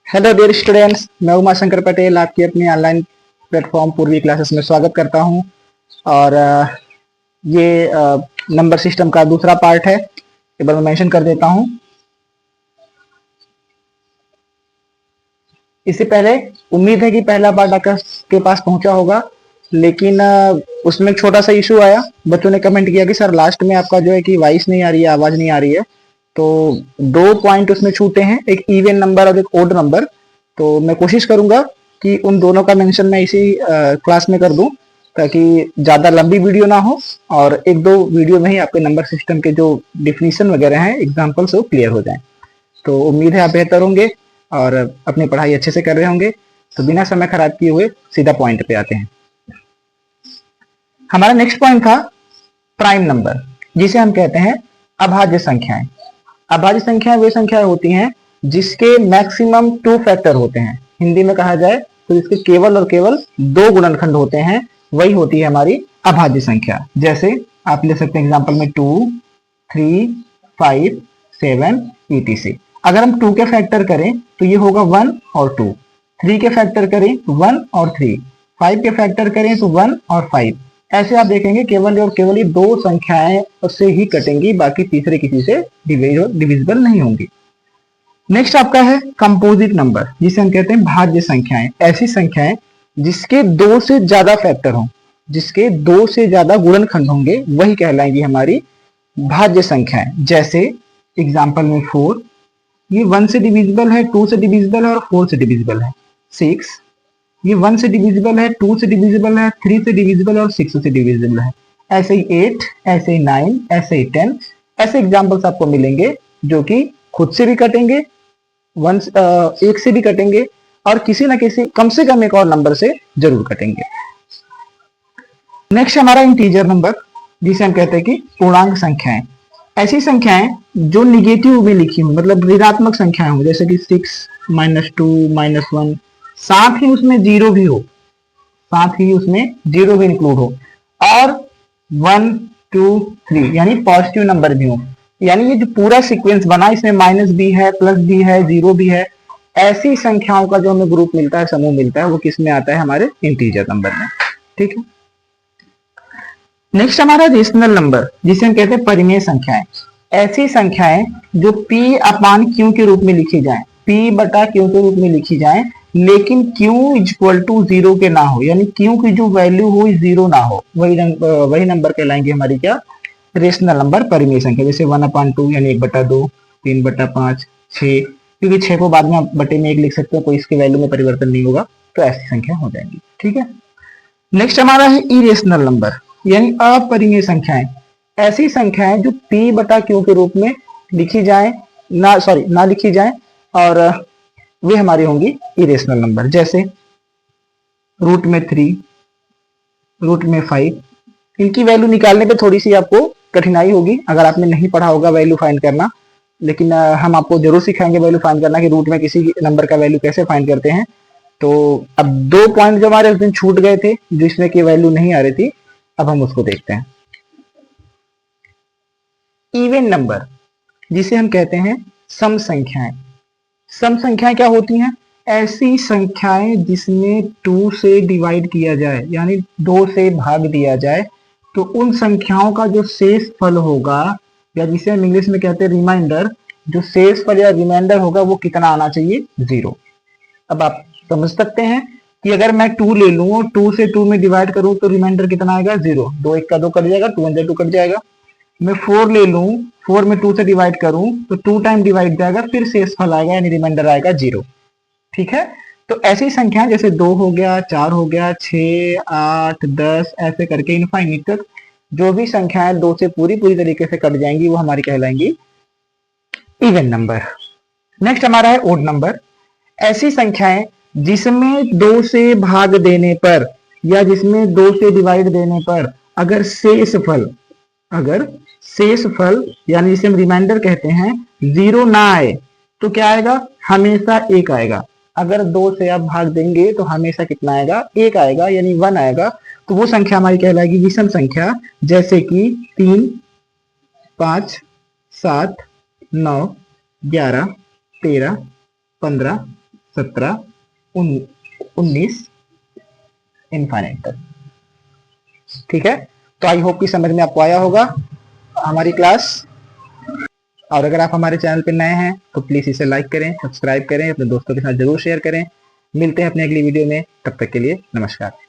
Hello dear students, मैं उमा शंकर पटेल आपकी अपनी ऑनलाइन प्लेटफॉर्म पूर्वी क्लासेस में स्वागत करता हूं। और ये नंबर सिस्टम का दूसरा पार्ट है। एक बार मैं मेंशन कर देता हूं। इससे पहले उम्मीद है कि पहला पार्ट आपके पास पहुंचा होगा, लेकिन उसमें एक छोटा सा इशू आया। बच्चों ने कमेंट किया कि सर लास्ट में आपका जो है कि वॉइस नहीं आ रही है, आवाज नहीं आ रही है। तो 2 पॉइंट उसमें छूटे हैं, एक इवन नंबर और एक ओड नंबर। तो मैं कोशिश करूंगा कि उन दोनों का मेंशन मैं इसी क्लास में कर दूं, ताकि ज्यादा लंबी वीडियो ना हो और एक दो वीडियो में ही आपके नंबर सिस्टम के जो डिफिनीशन वगैरह हैं, एग्जाम्पल्स, वो क्लियर हो जाएं। तो उम्मीद है आप बेहतर होंगे और अपनी पढ़ाई अच्छे से कर रहे होंगे। तो बिना समय खराब किए हुए सीधा पॉइंट पे आते हैं। हमारा नेक्स्ट पॉइंट था प्राइम नंबर, जिसे हम कहते हैं अभाज्य संख्याएं। अभाज्य संख्याएं वे संख्याएं होती हैं जिसके मैक्सिमम 2 फैक्टर होते हैं। हिंदी में कहा जाए तो इसके केवल और केवल 2 गुणनखंड होते हैं, वही होती है हमारी अभाज्य संख्या। जैसे आप ले सकते हैं एग्जांपल में 2, 3, 5, 7 etc। अगर हम 2 के फैक्टर करें तो ये होगा 1 और 2, 3 के फैक्टर करें तो 1 और 3, 5 के फैक्टर करें तो 1 और 5। ऐसे आप देखेंगे केवल और केवल ये 2 संख्याएं उससे ही कटेंगी, बाकी तीसरे किसी से डिविजिबल नहीं होंगी। नेक्स्ट आपका है कंपोजिट नंबर, जिसे हम कहते हैं भाज्य संख्याएं। ऐसी संख्याएं जिसके 2 से ज्यादा फैक्टर हों, जिसके 2 से ज्यादा गुणनखंड होंगे, वही कहलाएंगी हमारी भाज्य संख्याएं। जैसे एग्जांपल में 4, ये 1 से डिविजिबल है, 2 से डिविजिबल है और 4 से डिविजिबल है। 6, ये 1 से डिविजिबल है, 2 से डिविजिबल है, 3 से डिविजिबल और 6 से डिविजिबल है। ऐसे ही 8, ऐसे ही 9, ऐसे ही 10। ऐसे एग्जांपल्स आपको मिलेंगे जो कि खुद से भी कटेंगे, एक से भी कटेंगे और किसी ना किसी कम से कम एक और नंबर से जरूर कटेंगे। नेक्स्ट हमारा इंटीजर नंबर, जिसे हम कहते हैं कि पूर्णांक संख्याएं। ऐसी संख्याएं जो निगेटिव में लिखी हो, मतलब ऋणात्मक संख्याएं हो, जैसे कि 6, -2, -1, साथ ही उसमें जीरो भी हो, साथ ही उसमें जीरो भी इंक्लूड हो, और 1, 2, 3 यानी पॉजिटिव नंबर भी हो। यानी ये जो पूरा सीक्वेंस बना, इसमें माइनस भी है, प्लस भी है, जीरो भी है। ऐसी संख्याओं का जो हमें ग्रुप मिलता है, समूह मिलता है, वो किस में आता है? हमारे इंटीजर नंबर में। ठीक है। नेक्स्ट हमारा रेशनल नंबर, जिसे हम कहते हैं परिमेय संख्याएं। ऐसी संख्याएं जो P/Q के रूप में लिखी जाए, P/Q के रूप में लिखी जाए, लेकिन Q = 0 के ना हो, यानी Q की जो वैल्यू हो 0 ना हो, वही नंबर कहलाएंगे हमारी क्या? रेशनल नंबर, परिमेय संख्या। जैसे 1/2 यानी 1/2, 3/5, 6, क्योंकि 6 को बाद में आप बटे में 1 लिख सकते हो, कोई इसके वैल्यू में परिवर्तन नहीं होगा, तो ऐसी संख्या हो जाएंगी। ठीक है। नेक्स्ट हमारा है इरेशनल नंबर, यानी अपरिमेय संख्याएं। ऐसी संख्याएं जो P/Q के रूप में लिखी जाए ना लिखी जाए, और वे हमारी होंगी इरेशनल नंबर। जैसे √3, √5। इनकी वैल्यू निकालने पे थोड़ी सी आपको कठिनाई होगी अगर आपने नहीं पढ़ा होगा वैल्यू फाइंड करना, लेकिन हम आपको जरूर सिखाएंगे वैल्यू फाइंड करना, कि रूट में किसी नंबर का वैल्यू कैसे फाइंड करते हैं। तो अब 2 पॉइंट जो हमारे उस दिन छूट गए थे, जिसमें की वैल्यू नहीं आ रही थी, अब हम उसको देखते हैं। इवन नंबर, जिसे हम कहते हैं सम संख्याएं। सम संख्याएं क्या होती हैं? ऐसी संख्याएं जिसमें 2 से डिवाइड किया जाए, यानी 2 से भाग दिया जाए, तो उन संख्याओं का जो शेष फल होगा, या जिसे हम इंग्लिश में कहते हैं रिमाइंडर, जो शेष फल या रिमाइंडर होगा वो कितना आना चाहिए? 0। अब आप समझ सकते हैं कि अगर मैं 2 ले लूं और 2 से 2 में डिवाइड करूं तो रिमाइंडर कितना आएगा? 0। 2 1 का 2 कट जाएगा, 2 1 2 कट जाएगा। मैं 4 ले लूं, 4 में 2 से डिवाइड करूं तो 2 टाइम डिवाइड जाएगा, फिर शेष फल आएगा, यानी रिमाइंडर आएगा 0। ठीक है। तो ऐसी संख्याएं जैसे 2 हो गया, 4 हो गया, 6, 8, 10, ऐसे करके इनफाइनिट तक जो भी संख्याएं 2 से पूरी तरीके से कट जाएंगी, वो हमारी कहलाएंगी इवन नंबर। नेक्स्ट हमारा है ओड नंबर। ऐसी संख्याएं जिसमें 2 से भाग देने पर, या जिसमें 2 से डिवाइड देने पर अगर शेष फल यानी जिसे हम रिमाइंडर कहते हैं, 0 ना आए, तो क्या आएगा? हमेशा 1 आएगा। अगर 2 से आप भाग देंगे तो हमेशा कितना आएगा? 1 आएगा, यानी 1 आएगा। तो वो संख्या हमारी कहलाएगी विषम संख्या। जैसे कि 3, 5, 7, 9, 11, 13, 15, 17, 19 इनफाइनाइट तक। ठीक है, तो आई होप कि समझ में आपको आया होगा हमारी क्लास। और अगर आप हमारे चैनल पर नए हैं तो प्लीज इसे लाइक करें, सब्सक्राइब करें, अपने दोस्तों के साथ जरूर शेयर करें। मिलते हैं अपने अगली वीडियो में, तब तक के लिए नमस्कार।